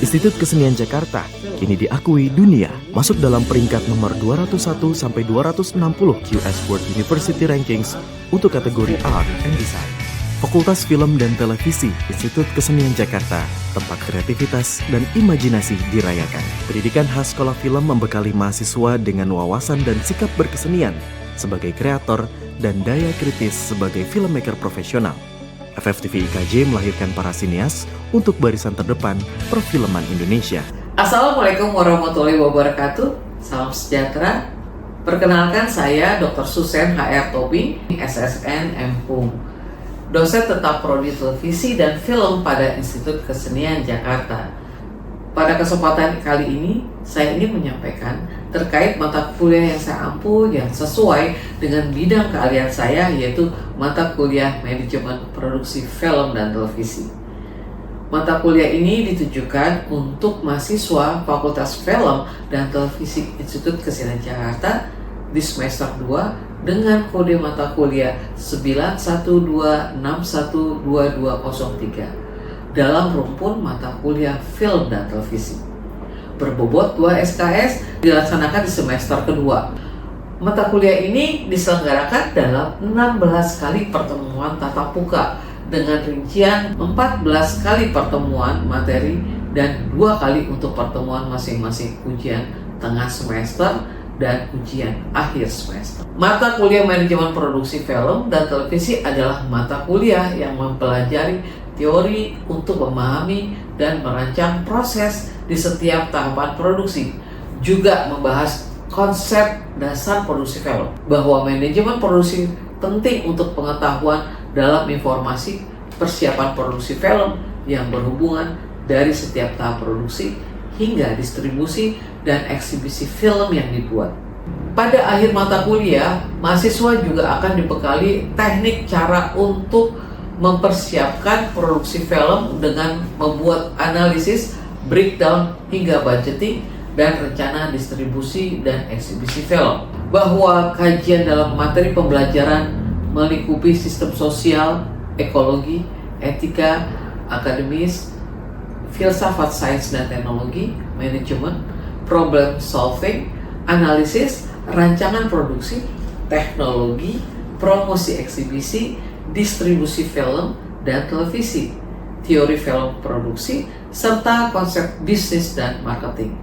Institut Kesenian Jakarta kini diakui dunia masuk dalam peringkat nomor 201 sampai 260 QS World University Rankings untuk kategori Art and Design. Fakultas Film dan Televisi Institut Kesenian Jakarta, tempat kreativitas dan imajinasi dirayakan. Pendidikan khas sekolah film membekali mahasiswa dengan wawasan dan sikap berkesenian sebagai kreator dan daya kritis sebagai filmmaker profesional. FFTV IKJ melahirkan para sinias untuk barisan terdepan perfilman Indonesia. Assalamualaikum warahmatullahi wabarakatuh. Salam sejahtera. Perkenalkan saya Dr. Susen HR Tobing, SSN MPUM, dosen tetap Prodi Televisi dan Film pada Institut Kesenian Jakarta. Pada kesempatan kali ini, saya ingin menyampaikan terkait mata kuliah yang saya ampu yang sesuai dengan bidang keahlian saya, yaitu mata kuliah Manajemen Produksi Film dan Televisi. Mata kuliah ini ditujukan untuk mahasiswa Fakultas Film dan Televisi Institut Kesenian Jakarta di semester 2 dengan kode mata kuliah 912612203 dalam rumpun mata kuliah Film dan Televisi. Berbobot 2 SKS dilaksanakan di semester kedua. Mata kuliah ini diselenggarakan dalam 16 kali pertemuan tatap muka dengan rincian 14 kali pertemuan materi dan 2 kali untuk pertemuan masing-masing ujian tengah semester dan ujian akhir semester. Mata kuliah Manajemen Produksi Film dan Televisi adalah mata kuliah yang mempelajari teori untuk memahami dan merancang proses di setiap tahapan produksi. Juga membahas konsep dasar produksi film, bahwa manajemen produksi penting untuk pengetahuan dalam informasi persiapan produksi film yang berhubungan dari setiap tahap produksi hingga distribusi dan eksibisi film yang dibuat. Pada akhir mata kuliah, mahasiswa juga akan dibekali teknik cara untuk mempersiapkan produksi film dengan membuat analisis, breakdown hingga budgeting dan rencana distribusi dan eksibisi film. Bahwa kajian dalam materi pembelajaran melingkupi sistem sosial, ekologi, etika, akademis, filsafat sains dan teknologi, manajemen, problem solving, analisis, rancangan produksi, teknologi, promosi eksibisi, distribusi film dan televisi, teori film produksi, serta konsep bisnis dan marketing.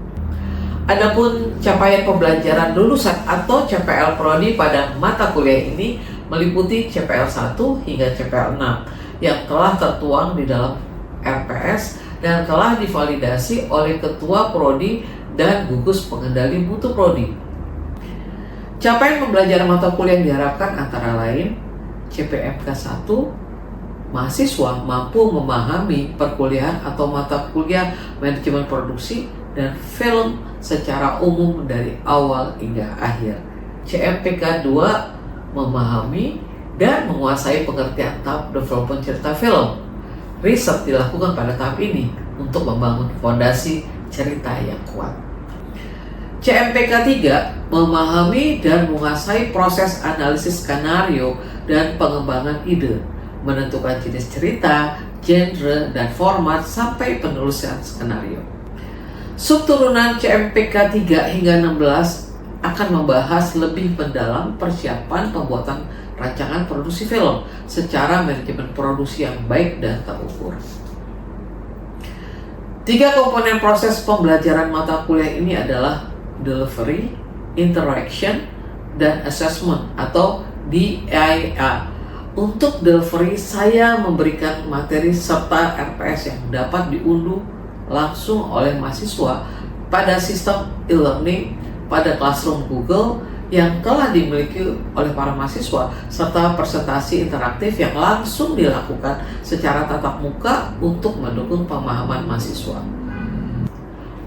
Adapun capaian pembelajaran lulusan atau CPL Prodi pada mata kuliah ini meliputi CPL 1 hingga CPL 6 yang telah tertuang di dalam RPS dan telah divalidasi oleh Ketua Prodi dan Gugus Pengendali Mutu Prodi. Capaian pembelajaran mata kuliah yang diharapkan antara lain CPMK 1, mahasiswa mampu memahami perkuliahan atau mata kuliah manajemen produksi dan film secara umum dari awal hingga akhir. CMPK 2, memahami dan menguasai pengertian tahap development cerita film. Riset dilakukan pada tahap ini untuk membangun fondasi cerita yang kuat. CMPK 3, memahami dan menguasai proses analisis skenario dan pengembangan ide, menentukan jenis cerita, genre, dan format sampai penulisan skenario. Subturunan CMPK 3 hingga 16 akan membahas lebih mendalam persiapan pembuatan rancangan produksi film secara manajemen produksi yang baik dan terukur. 3 komponen proses pembelajaran mata kuliah ini adalah delivery, interaction, dan assessment atau DIA. Untuk delivery, saya memberikan materi serta RPS yang dapat diunduh langsung oleh mahasiswa pada sistem e-learning pada Classroom Google yang telah dimiliki oleh para mahasiswa, serta presentasi interaktif yang langsung dilakukan secara tatap muka untuk mendukung pemahaman mahasiswa.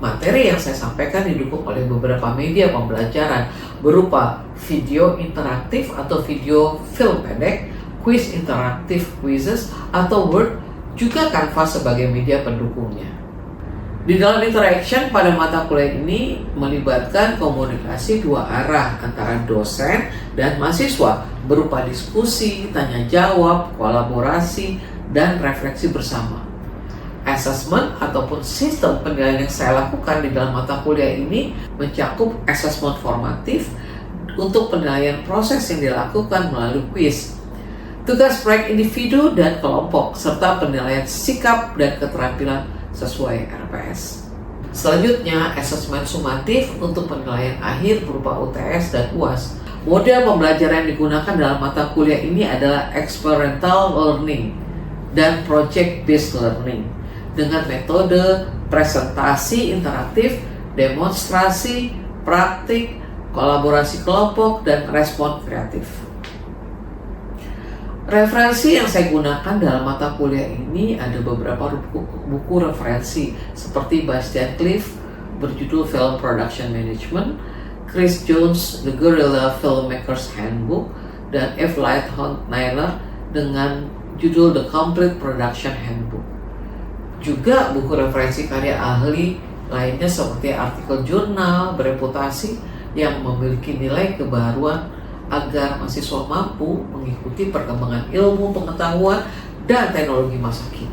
Materi yang saya sampaikan didukung oleh beberapa media pembelajaran berupa video interaktif atau video film pendek, quiz interaktif quizzes atau Word, juga Canva sebagai media pendukungnya. Di dalam interaction pada mata kuliah ini melibatkan komunikasi 2 arah antara dosen dan mahasiswa berupa diskusi, tanya jawab, kolaborasi, dan refleksi bersama. Assessment ataupun sistem penilaian yang saya lakukan di dalam mata kuliah ini mencakup assessment formatif untuk penilaian proses yang dilakukan melalui quiz, tugas proyek individu dan kelompok, serta penilaian sikap dan keterampilan sesuai RPS. Selanjutnya, asesmen sumatif untuk penilaian akhir berupa UTS dan UAS. Model pembelajaran yang digunakan dalam mata kuliah ini adalah experiential learning dan project-based learning dengan metode presentasi interaktif, demonstrasi, praktik, kolaborasi kelompok, dan respon kreatif. Referensi yang saya gunakan dalam mata kuliah ini ada beberapa buku referensi seperti Bastian Cliff berjudul Film Production Management, Chris Jones The Guerrilla Filmmaker's Handbook, dan F. Lighthorn Naylor dengan judul The Complete Production Handbook. Juga buku referensi karya ahli lainnya seperti artikel jurnal bereputasi yang memiliki nilai kebaruan agar mahasiswa mampu mengikuti perkembangan ilmu, pengetahuan, dan teknologi masa kini.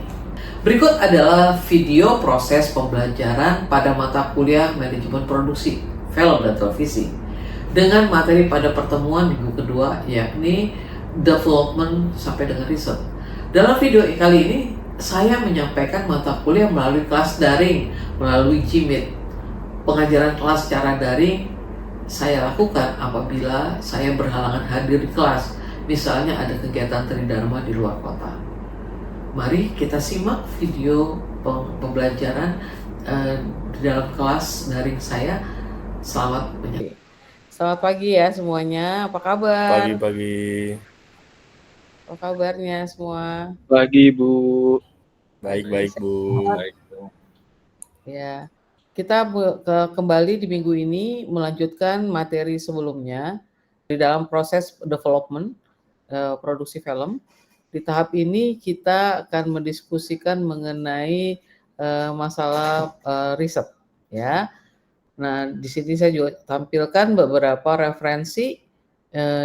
Berikut adalah video proses pembelajaran pada mata kuliah manajemen produksi, film dan televisi dengan materi pada pertemuan minggu kedua, yakni development sampai dengan riset. Dalam video kali ini, saya menyampaikan mata kuliah melalui kelas daring, melalui Gmeet. Pengajaran kelas secara daring saya lakukan apabila saya berhalangan hadir di kelas, misalnya ada kegiatan tridharma di luar kota. Mari kita simak video pembelajaran di dalam kelas daring saya. Selamat menyaksikan. Selamat pagi ya semuanya, apa kabar? Pagi-pagi. Apa kabarnya semua? Pagi Bu. Baik-baik Bu. Ya, kita kembali di minggu ini melanjutkan materi sebelumnya di dalam proses development produksi film. Di tahap ini kita akan mendiskusikan mengenai masalah riset, ya. Nah, di sini saya juga tampilkan beberapa referensi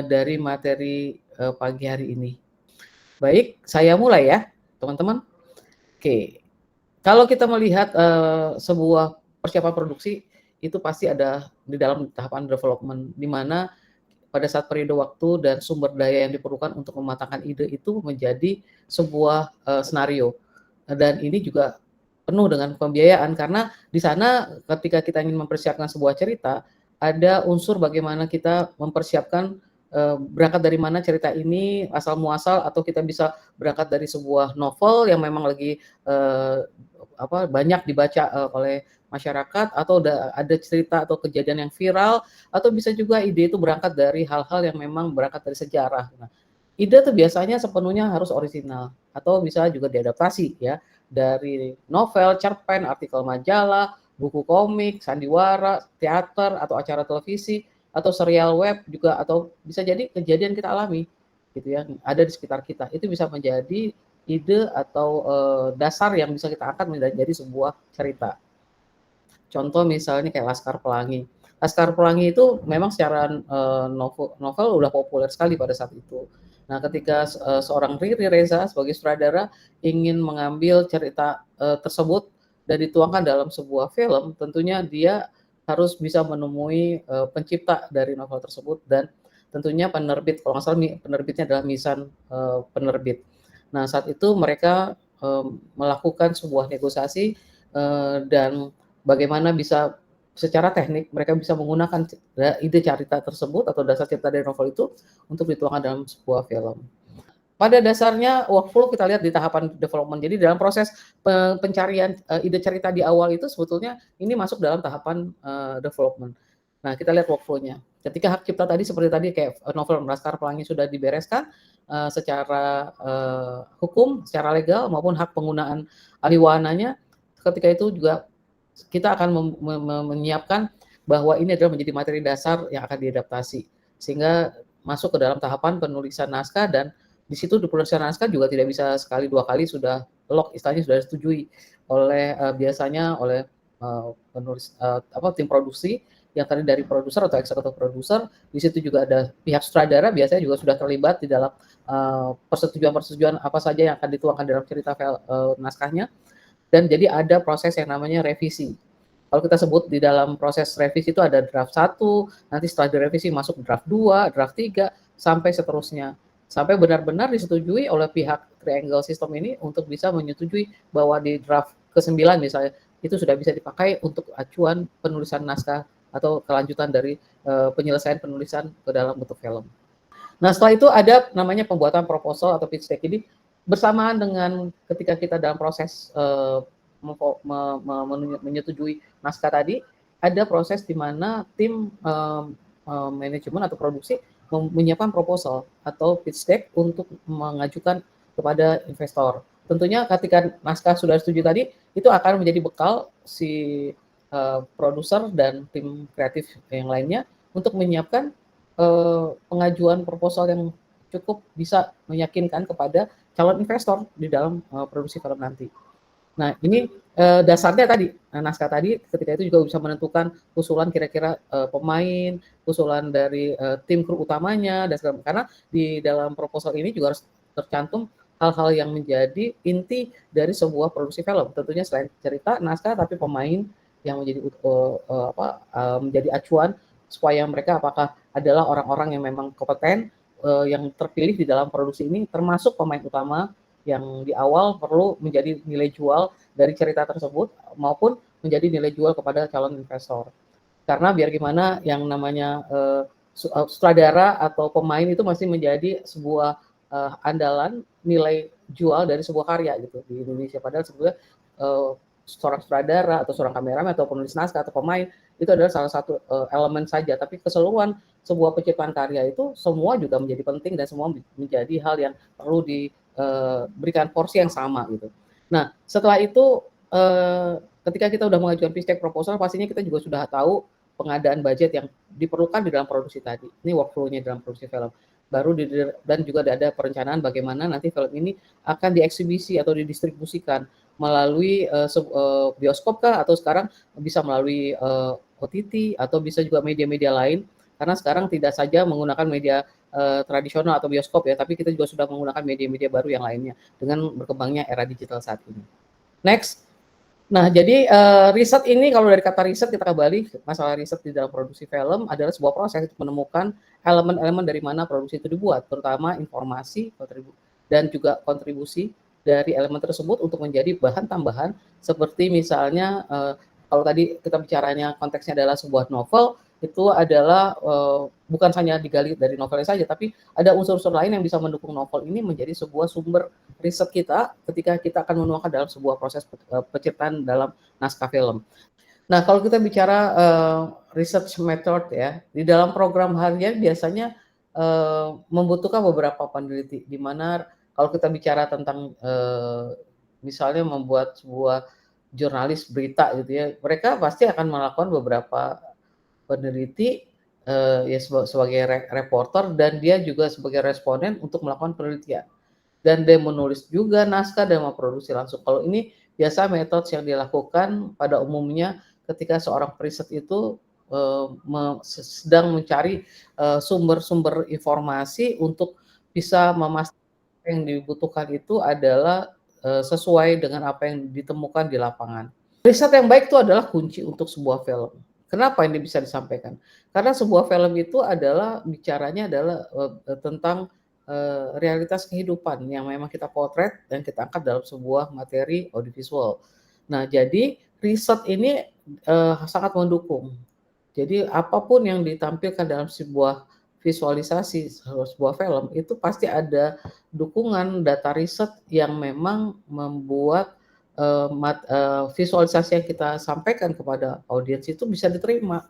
dari materi pagi hari ini. Baik, saya mulai ya, teman-teman. Oke, kalau kita melihat sebuah persiapan produksi itu pasti ada di dalam tahapan development, di mana pada saat periode waktu dan sumber daya yang diperlukan untuk mematangkan ide itu menjadi sebuah skenario, dan ini juga penuh dengan pembiayaan karena di sana ketika kita ingin mempersiapkan sebuah cerita ada unsur bagaimana kita mempersiapkan berangkat dari mana cerita ini asal muasal, atau kita bisa berangkat dari sebuah novel yang memang lagi banyak dibaca oleh masyarakat, atau ada cerita atau kejadian yang viral, atau bisa juga ide itu berangkat dari hal-hal yang memang berangkat dari sejarah. Nah, ide itu biasanya sepenuhnya harus orisinal atau bisa juga diadaptasi ya dari novel, cerpen, artikel majalah, buku komik, sandiwara, teater atau acara televisi, atau serial web juga, atau bisa jadi kejadian kita alami gitu ya, ada di sekitar kita. Itu bisa menjadi ide atau dasar yang bisa kita angkat menjadi sebuah cerita. Contoh misalnya kayak Laskar Pelangi. Laskar Pelangi itu memang secara novel udah populer sekali pada saat itu. Nah, ketika seorang Riri Reza sebagai sutradara ingin mengambil cerita tersebut dan dituangkan dalam sebuah film, tentunya dia harus bisa menemui pencipta dari novel tersebut, dan tentunya penerbit, kalau nggak salah penerbitnya adalah Misan Penerbit. Nah, saat itu mereka melakukan sebuah negosiasi dan bagaimana bisa secara teknik mereka bisa menggunakan ide cerita tersebut atau dasar cerita dari novel itu untuk dituangkan dalam sebuah film. Pada dasarnya workflow kita lihat di tahapan development. Jadi dalam proses pencarian ide cerita di awal itu sebetulnya ini masuk dalam tahapan development. Nah, kita lihat workflow-nya. Ketika hak cipta tadi seperti tadi kayak novel Laskar Pelangi sudah dibereskan secara hukum, secara legal maupun hak penggunaan ahli wahananya, ketika itu juga kita akan menyiapkan bahwa ini adalah menjadi materi dasar yang akan diadaptasi sehingga masuk ke dalam tahapan penulisan naskah, dan di situ di penulisan naskah juga tidak bisa sekali dua kali sudah lock, istilahnya sudah disetujui oleh biasanya oleh penulis tim produksi yang tadi dari produser atau eksekutif produser. Di situ juga ada pihak sutradara biasanya juga sudah terlibat di dalam persetujuan apa saja yang akan dituangkan dalam cerita naskahnya. dan jadi ada proses yang namanya revisi. Kalau kita sebut di dalam proses revisi itu ada draft 1, nanti setelah direvisi masuk draft 2, draft 3, sampai seterusnya. Sampai benar-benar disetujui oleh pihak triangle system ini untuk bisa menyetujui bahwa di draft ke-9 misalnya, itu sudah bisa dipakai untuk acuan penulisan naskah atau kelanjutan dari penyelesaian penulisan ke dalam bentuk film. Nah, setelah itu ada namanya pembuatan proposal atau pitch deck. Jadi bersamaan dengan ketika kita dalam proses menyetujui naskah tadi, ada proses di mana tim manajemen atau produksi menyiapkan proposal atau pitch deck untuk mengajukan kepada investor. Tentunya ketika naskah sudah setuju tadi, itu akan menjadi bekal si produser dan tim kreatif yang lainnya untuk menyiapkan pengajuan proposal yang cukup bisa meyakinkan kepada calon investor di dalam produksi film nanti. Nah, ini dasarnya tadi, naskah tadi ketika itu juga bisa menentukan usulan kira-kira pemain, usulan dari tim kru utamanya, dan segala, karena di dalam proposal ini juga harus tercantum hal-hal yang menjadi inti dari sebuah produksi film. Tentunya selain cerita, naskah, tapi pemain yang menjadi menjadi acuan supaya mereka apakah adalah orang-orang yang memang kompeten, yang terpilih di dalam produksi ini, termasuk pemain utama yang di awal perlu menjadi nilai jual dari cerita tersebut maupun menjadi nilai jual kepada calon investor. Karena biar gimana yang namanya sutradara atau pemain itu masih menjadi sebuah andalan nilai jual dari sebuah karya gitu di Indonesia. Padahal sebetulnya seorang sutradara atau seorang kameramen atau penulis naskah atau pemain itu adalah salah satu elemen saja, tapi keseluruhan sebuah penciptaan karya itu semua juga menjadi penting dan semua menjadi hal yang perlu diberikan porsi yang sama gitu. Nah, setelah itu ketika kita sudah mengajukan pitch deck proposal, pastinya kita juga sudah tahu pengadaan budget yang diperlukan di dalam produksi tadi. Ini workflow-nya dalam produksi film. Dan juga ada perencanaan bagaimana nanti film ini akan dieksibisi atau didistribusikan melalui bioskop kah, atau sekarang bisa melalui OTT atau bisa juga media-media lain, karena sekarang tidak saja menggunakan media tradisional atau bioskop ya, tapi kita juga sudah menggunakan media-media baru yang lainnya dengan berkembangnya era digital saat ini. Next. Nah, jadi riset ini, kalau dari kata riset kita kembali, masalah riset di dalam produksi film adalah sebuah proses untuk menemukan elemen-elemen dari mana produksi itu dibuat, terutama informasi dan juga kontribusi dari elemen tersebut untuk menjadi bahan tambahan, seperti misalnya kalau tadi kita bicaranya konteksnya adalah sebuah novel, itu adalah bukan hanya digali dari novelnya saja, tapi ada unsur-unsur lain yang bisa mendukung novel ini menjadi sebuah sumber riset kita ketika kita akan menuangkan dalam sebuah proses penciptaan dalam naskah film. Nah, kalau kita bicara research method ya, di dalam program harian biasanya membutuhkan beberapa peneliti, di mana kalau kita bicara tentang misalnya membuat sebuah jurnalis berita gitu ya, mereka pasti akan melakukan beberapa peneliti ya sebagai reporter, dan dia juga sebagai responden untuk melakukan penelitian. Dan dia menulis juga naskah dan memproduksi langsung. Kalau ini biasa metode yang dilakukan pada umumnya ketika seorang periset itu sedang mencari sumber-sumber informasi untuk bisa memastikan yang dibutuhkan itu adalah sesuai dengan apa yang ditemukan di lapangan. Riset yang baik itu adalah kunci untuk sebuah film. Kenapa ini bisa disampaikan? Karena sebuah film itu adalah bicaranya adalah tentang realitas kehidupan yang memang kita potret dan kita angkat dalam sebuah materi audiovisual. Nah, jadi riset ini sangat mendukung. Jadi apapun yang ditampilkan dalam sebuah visualisasi sebuah film itu pasti ada dukungan data riset yang memang membuat visualisasi yang kita sampaikan kepada audiens itu bisa diterima.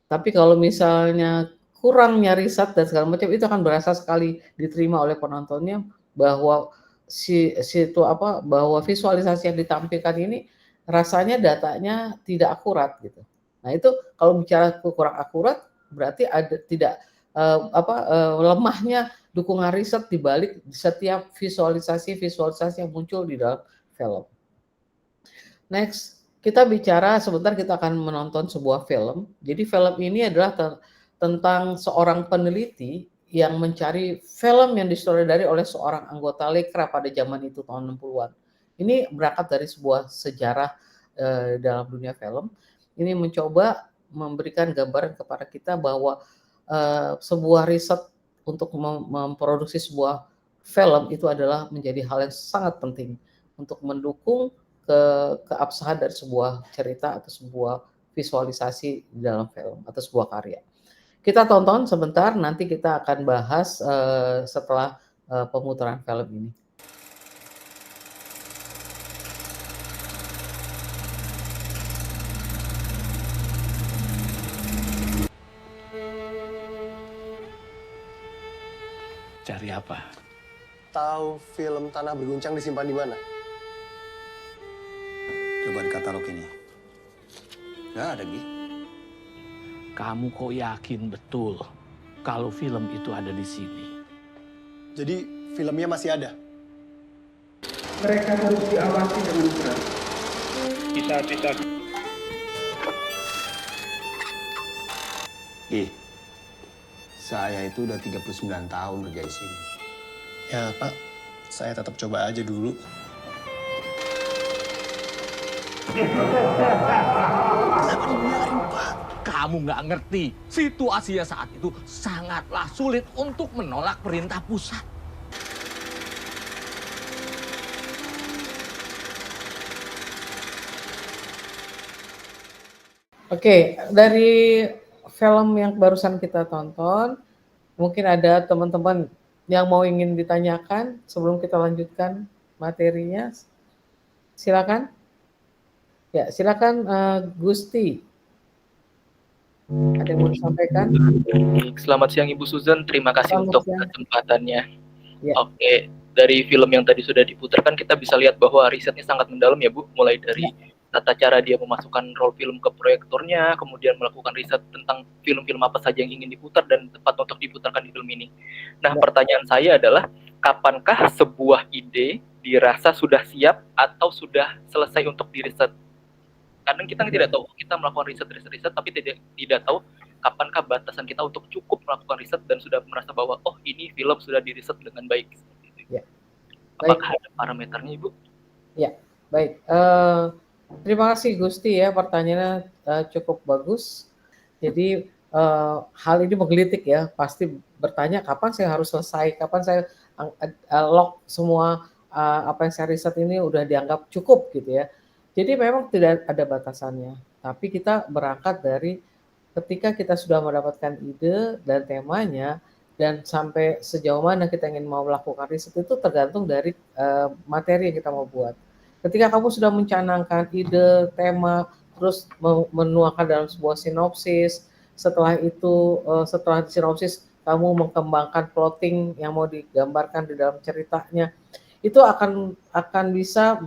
Tapi kalau misalnya kurangnya riset dan segala macam, itu akan berasa sekali diterima oleh penontonnya bahwa bahwa visualisasi yang ditampilkan ini rasanya datanya tidak akurat gitu. Nah, itu kalau bicara kurang akurat berarti ada tidak lemahnya dukungan riset di balik setiap visualisasi yang muncul di dalam film. Next, kita bicara sebentar, kita akan menonton sebuah film. Jadi film ini adalah tentang seorang peneliti yang mencari film yang disutradari oleh seorang anggota lekra pada zaman itu tahun 60-an. Ini berangkat dari sebuah sejarah dalam dunia film. Ini mencoba memberikan gambaran kepada kita bahwa sebuah riset untuk memproduksi sebuah film itu adalah menjadi hal yang sangat penting untuk mendukung keabsahan dari sebuah cerita atau sebuah visualisasi di dalam film atau sebuah karya. Kita tonton sebentar, nanti kita akan bahas setelah pemutaran film ini. Cari apa? Tahu film Tanah Berguncang disimpan di mana? Coba di katalog ini. Nggak ada, Gi. Kamu kok yakin betul kalau film itu ada di sini? Jadi filmnya masih ada? Mereka harus diawasi dengan keras. Bisa. Gi, saya itu udah 39 tahun kerja di sini. Ya, Pak. Saya tetap coba aja dulu. Kenapa dibiarin, Pak? Kamu nggak ngerti. Situasinya saat itu sangatlah sulit untuk menolak perintah pusat. Oke, dari film yang barusan kita tonton, mungkin ada teman-teman yang mau ingin ditanyakan sebelum kita lanjutkan materinya. Silakan. Ya, silakan Gusti. Ada yang mau disampaikan? Selamat siang Ibu Susan, terima kasih Selamat untuk siang. kesempatannya. Ya. Oke, dari film yang tadi sudah diputarkan kita bisa lihat bahwa risetnya sangat mendalam ya Bu, mulai dari tata cara dia memasukkan roll film ke proyektornya, kemudian melakukan riset tentang film-film apa saja yang ingin diputar dan tepat untuk diputarkan di film ini. Nah, pertanyaan saya adalah, kapankah sebuah ide dirasa sudah siap atau sudah selesai untuk diriset? Kadang kita tidak tahu, kita melakukan riset, tapi tidak tahu kapankah batasan kita untuk cukup melakukan riset dan sudah merasa bahwa oh ini film sudah diriset dengan baik. Ya. Apakah ada parameternya, Ibu? Ya, baik. Terima kasih Gusti ya, pertanyaannya cukup bagus. Jadi hal ini menggelitik ya, pasti bertanya kapan saya harus selesai, kapan saya lock semua apa yang saya riset ini udah dianggap cukup gitu ya. Jadi memang tidak ada batasannya, tapi kita berangkat dari ketika kita sudah mendapatkan ide dan temanya, dan sampai sejauh mana kita ingin mau melakukan riset itu tergantung dari materi yang kita mau buat. Ketika kamu sudah mencanangkan ide, tema, terus menuangkan dalam sebuah sinopsis, setelah itu setelah sinopsis kamu mengembangkan plotting yang mau digambarkan di dalam ceritanya, itu akan bisa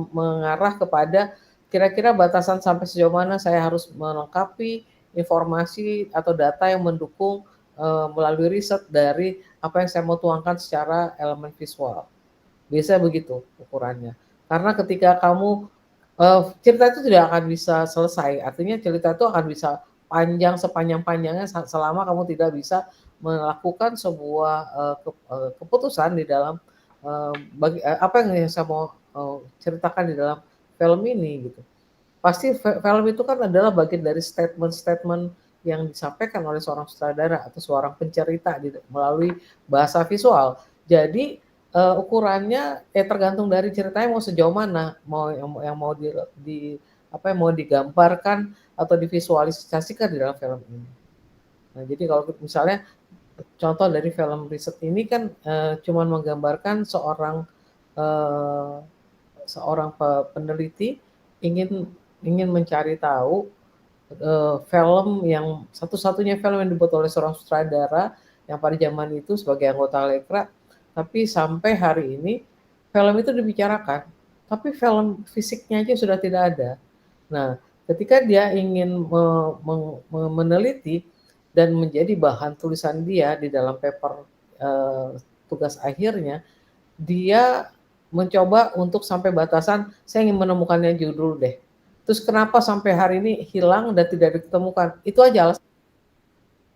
mengarah kepada kira-kira batasan sampai sejauh mana saya harus melengkapi informasi atau data yang mendukung melalui riset dari apa yang saya mau tuangkan secara elemen visual. Biasanya begitu ukurannya. Karena ketika kamu cerita itu tidak akan bisa selesai, artinya cerita itu akan bisa panjang sepanjang-panjangnya selama kamu tidak bisa melakukan sebuah keputusan di dalam apa yang saya mau ceritakan di dalam film ini gitu. Pasti film itu kan adalah bagian dari statement-statement yang disampaikan oleh seorang sutradara atau seorang pencerita melalui bahasa visual. Jadi ukurannya tergantung dari ceritanya mau sejauh mana, yang mau mau digambarkan atau divisualisasikan di dalam film ini. Nah, jadi kalau misalnya contoh dari film riset ini kan cuman menggambarkan seorang peneliti ingin mencari tahu film yang satu-satunya film yang dibuat oleh seorang sutradara yang pada zaman itu sebagai anggota Lekra, tapi sampai hari ini film itu dibicarakan, tapi film fisiknya aja sudah tidak ada. Nah, ketika dia ingin meneliti dan menjadi bahan tulisan dia di dalam paper tugas akhirnya, dia mencoba untuk sampai batasan saya ingin menemukannya judul deh. Terus kenapa sampai hari ini hilang dan tidak ditemukan? Itu aja alasan.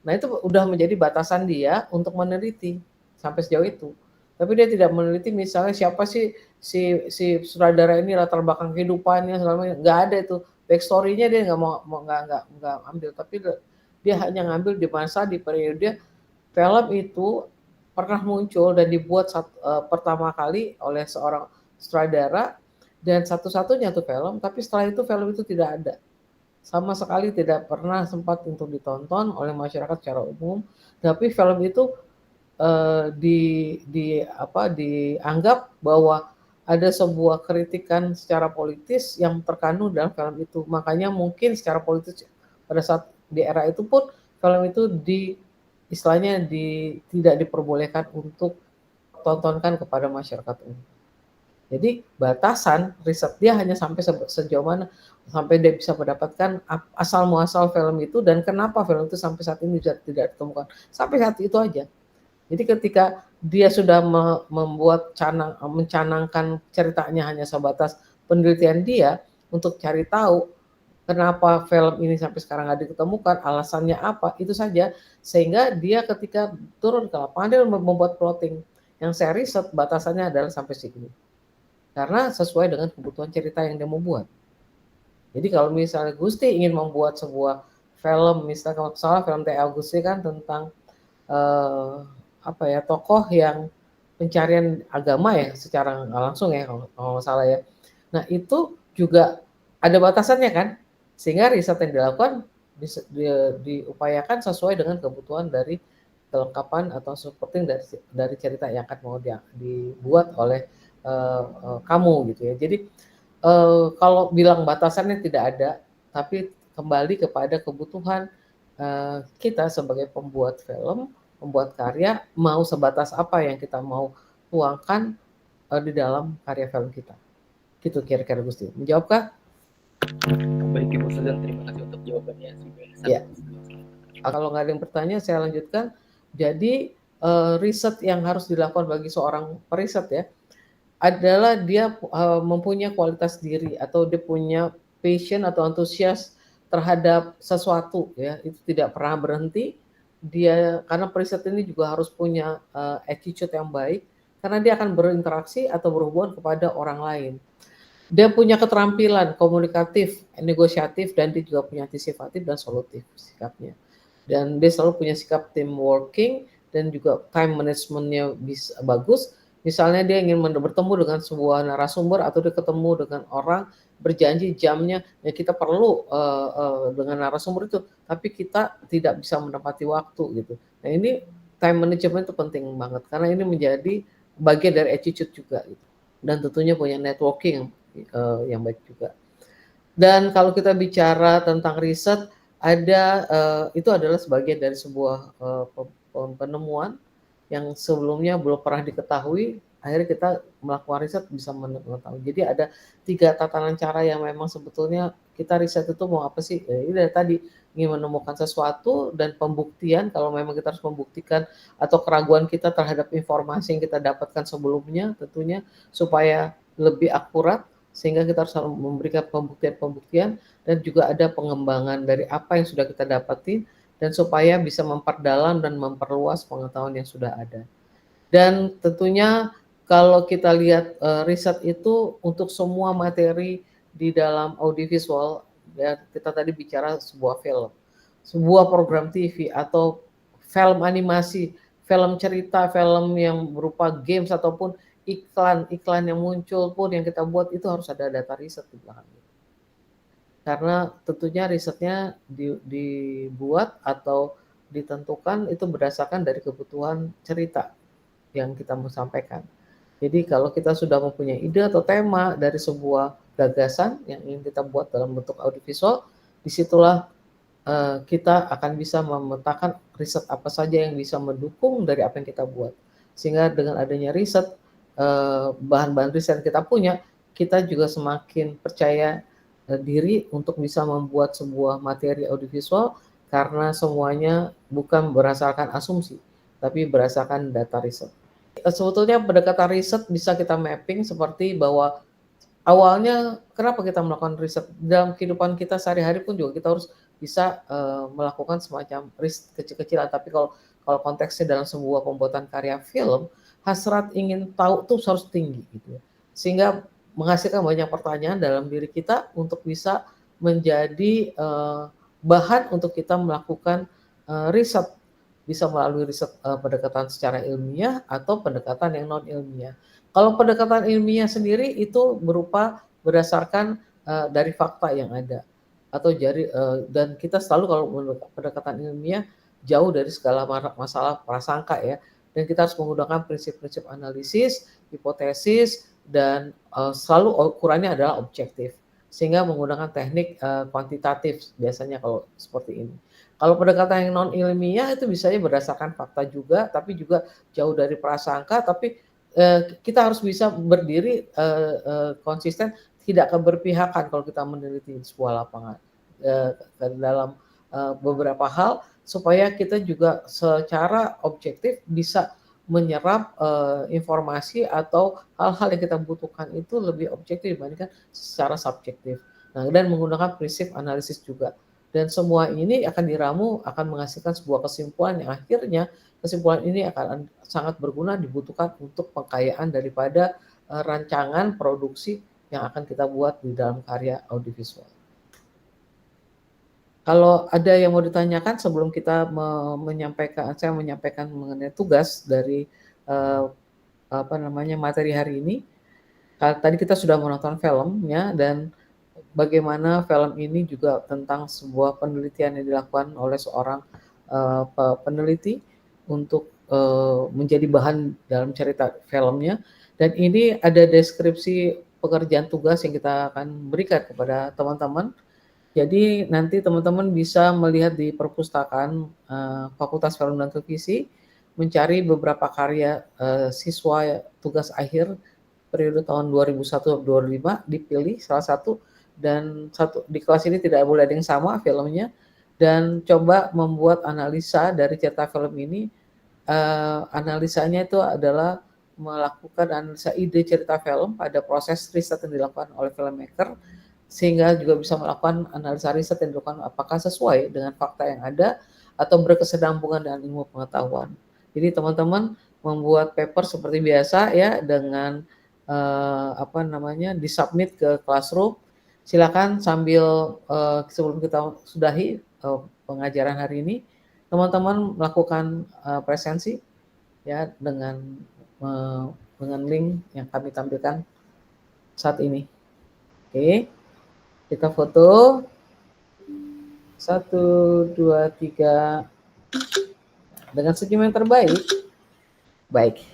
Nah, itu udah menjadi batasan dia untuk meneliti sampai sejauh itu. Tapi dia tidak meneliti misalnya siapa sih si sutradara ini latar belakang kehidupannya segala macam, nggak ada itu backstory-nya, dia nggak mau nggak ambil, tapi dia hanya ngambil di masa di periode film itu pernah muncul dan dibuat pertama kali oleh seorang sutradara dan satu-satunya tuh film, tapi setelah itu film itu tidak ada. Sama sekali tidak pernah sempat untuk ditonton oleh masyarakat secara umum, tapi film itu dianggap bahwa ada sebuah kritikan secara politis yang terkandung dalam film itu. Makanya mungkin secara politis pada saat di era itu pun film itu istilahnya tidak diperbolehkan untuk tontonkan kepada masyarakat umum. Jadi batasan riset dia hanya sampai sejauh mana sampai dia bisa mendapatkan asal muasal film itu dan kenapa film itu sampai saat ini tidak ditemukan. Sampai saat itu aja. Jadi ketika dia sudah mencanangkan ceritanya hanya sebatas penelitian dia untuk cari tahu kenapa film ini sampai sekarang nggak ditemukan, alasannya apa, itu saja. Sehingga dia ketika turun ke lapangan dia membuat plotting. Yang saya riset batasannya adalah sampai segini. Karena sesuai dengan kebutuhan cerita yang dia mau buat. Jadi kalau misalnya Gusti ingin membuat sebuah film, misalnya kalau salah film T.A. Gusti kan tentang tokoh yang pencarian agama ya secara langsung ya kalau salah ya. Nah itu juga ada batasannya kan, sehingga riset yang dilakukan diupayakan sesuai dengan kebutuhan dari kelengkapan atau supporting dari cerita yang akan mau dibuat oleh kamu gitu ya. Jadi kalau bilang batasannya tidak ada, tapi kembali kepada kebutuhan kita sebagai pembuat film, membuat karya, mau sebatas apa yang kita mau tuangkan di dalam karya film kita. Gitu kira-kira Gusti. Menjawabkah? Baik Ibu Susan, terima kasih untuk jawabannya. Ya. Kalau nggak ada yang bertanya, saya lanjutkan. Jadi riset yang harus dilakukan bagi seorang periset ya, adalah dia mempunyai kualitas diri atau dia punya passion atau antusias terhadap sesuatu ya, itu tidak pernah berhenti. Dia karena periset ini juga harus punya attitude yang baik karena dia akan berinteraksi atau berhubungan kepada orang lain. Dia punya keterampilan komunikatif, negosiatif, dan dia juga punya antisipatif dan solutif sikapnya. Dan dia selalu punya sikap team working dan juga time managementnya bisa bagus. Misalnya dia ingin bertemu dengan sebuah narasumber atau dia ketemu dengan orang, berjanji jamnya, ya kita perlu dengan narasumber itu, tapi kita tidak bisa menepati waktu gitu. Nah ini time management itu penting banget karena ini menjadi bagian dari attitude juga gitu. Dan tentunya punya networking yang baik juga. Dan kalau kita bicara tentang riset, itu adalah sebagian dari sebuah penemuan yang sebelumnya belum pernah diketahui, akhirnya kita melakukan riset bisa mengetahui. Jadi ada 3 tatanan cara yang memang sebetulnya kita riset itu mau apa sih? Ini dari tadi ingin menemukan sesuatu dan pembuktian kalau memang kita harus membuktikan atau keraguan kita terhadap informasi yang kita dapatkan sebelumnya tentunya supaya lebih akurat sehingga kita harus memberikan pembuktian dan juga ada pengembangan dari apa yang sudah kita dapatin dan supaya bisa memperdalam dan memperluas pengetahuan yang sudah ada. Dan tentunya kalau kita lihat riset itu untuk semua materi di dalam audiovisual, ya kita tadi bicara sebuah film, sebuah program TV atau film animasi, film cerita, film yang berupa games ataupun iklan yang muncul pun yang kita buat itu harus ada data riset di belakangnya. Karena tentunya risetnya dibuat atau ditentukan itu berdasarkan dari kebutuhan cerita yang kita mau sampaikan. Jadi kalau kita sudah mempunyai ide atau tema dari sebuah gagasan yang ingin kita buat dalam bentuk audiovisual, disitulah kita akan bisa memetakan riset apa saja yang bisa mendukung dari apa yang kita buat. Sehingga dengan adanya riset, bahan-bahan riset yang kita punya, kita juga semakin percaya diri untuk bisa membuat sebuah materi audiovisual karena semuanya bukan berdasarkan asumsi, tapi berdasarkan data riset. Sebetulnya pendekatan riset bisa kita mapping seperti bahwa awalnya kenapa kita melakukan riset dalam kehidupan kita sehari-hari pun juga kita harus bisa melakukan semacam riset kecil-kecilan. Tapi kalau konteksnya dalam sebuah pembuatan karya film, hasrat ingin tahu tuh harus tinggi gitu ya. sehingga menghasilkan banyak pertanyaan dalam diri kita untuk bisa menjadi bahan untuk kita melakukan riset, bisa melalui riset pendekatan secara ilmiah atau pendekatan yang non ilmiah. Kalau pendekatan ilmiah sendiri itu berupa berdasarkan dari fakta yang ada atau dan kita selalu kalau pendekatan ilmiah jauh dari segala masalah prasangka ya, dan kita harus menggunakan prinsip-prinsip analisis, hipotesis, dan selalu ukurannya adalah objektif, sehingga menggunakan teknik kuantitatif biasanya kalau seperti ini. Kalau pendekatan yang non ilmiah itu biasanya berdasarkan fakta juga, tapi juga jauh dari prasangka, tapi kita harus bisa berdiri konsisten, tidak keberpihakan kalau kita meneliti sebuah lapangan dalam beberapa hal, supaya kita juga secara objektif bisa menyerap informasi atau hal-hal yang kita butuhkan itu lebih objektif dibandingkan secara subjektif. Nah, dan menggunakan prinsip analisis juga. Dan semua ini akan diramu, akan menghasilkan sebuah kesimpulan yang akhirnya kesimpulan ini akan sangat berguna, dibutuhkan untuk pengkayaan daripada rancangan produksi yang akan kita buat di dalam karya audiovisual. Kalau ada yang mau ditanyakan sebelum kita saya menyampaikan mengenai tugas dari materi hari ini. Tadi kita sudah menonton filmnya, dan bagaimana film ini juga tentang sebuah penelitian yang dilakukan oleh seorang peneliti untuk menjadi bahan dalam cerita filmnya. Dan ini ada deskripsi pekerjaan tugas yang kita akan berikan kepada teman-teman. Jadi nanti teman-teman bisa melihat di perpustakaan Fakultas Film dan Televisi, mencari beberapa karya siswa tugas akhir periode tahun 2001-2005, dipilih salah satu, dan di kelas ini tidak boleh ada yang sama filmnya, dan coba membuat analisa dari cerita film ini. Analisanya itu adalah melakukan analisa ide cerita film pada proses riset yang dilakukan oleh filmmaker, sehingga juga bisa melakukan analisa riset yang dilakukan apakah sesuai dengan fakta yang ada atau berkesinambungan dengan ilmu pengetahuan. Jadi teman-teman membuat paper seperti biasa ya, dengan disubmit ke Classroom. Silakan sambil sebelum kita sudahi pengajaran hari ini, teman-teman melakukan presensi ya dengan link yang kami tampilkan saat ini. Oke. Kita foto 1, 2, 3 dengan senyum yang terbaik. Baik,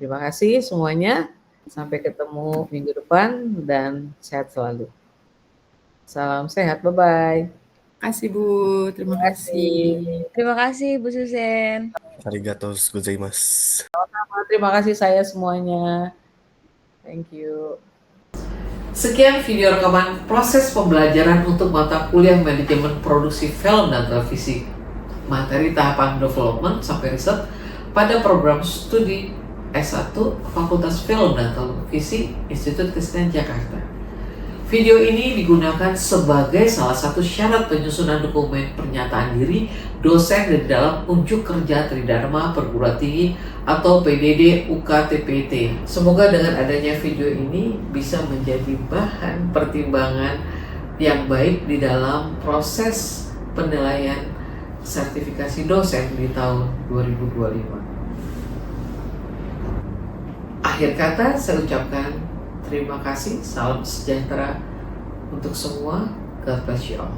terima kasih semuanya. Sampai ketemu minggu depan dan sehat selalu. Salam sehat, bye-bye. Terima kasih Bu, terima kasih. Terima kasih Bu Susan. Arigatou gozaimasu. Terima kasih saya semuanya. Thank you. Sekian video rekaman proses pembelajaran untuk mata kuliah manajemen produksi film dan televisi, materi tahapan development sampai riset pada program studi S1 Fakultas Film dan Televisi Institut Kesenian Jakarta. Video ini digunakan sebagai salah satu syarat penyusunan dokumen pernyataan diri dosen di dalam unjuk kerja Tridharma Perguruan Tinggi atau PDD UKTPT. Semoga dengan adanya video ini bisa menjadi bahan pertimbangan yang baik di dalam proses penilaian sertifikasi dosen di tahun 2025. Akhir kata saya ucapkan terima kasih, salam sejahtera untuk semua, God bless you all.